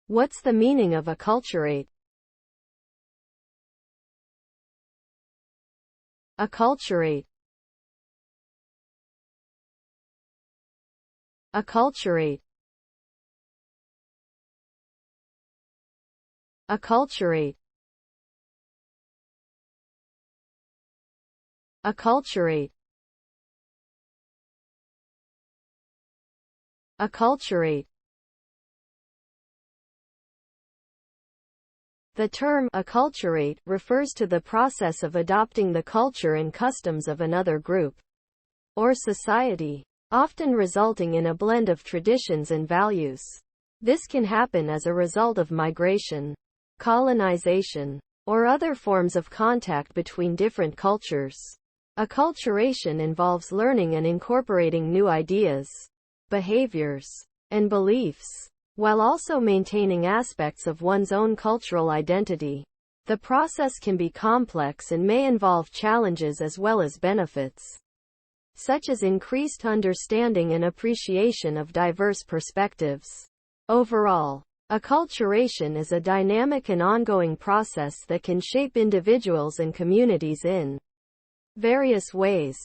What's the meaning of acculturate? Acculturate. Acculturate. Acculturate. Acculturate. Acculturate. The term acculturate refers to the process of adopting the culture and customs of another group or society, often resulting in a blend of traditions and values. This can happen as a result of migration, colonization, or other forms of contact between different cultures. Acculturation involves learning and incorporating new ideas, behaviors, and beliefs, while also maintaining aspects of one's own cultural identity. The process can be complex and may involve challenges as well as benefits, such as increased understanding and appreciation of diverse perspectives. Overall, acculturation is a dynamic and ongoing process that can shape individuals and communities in various ways.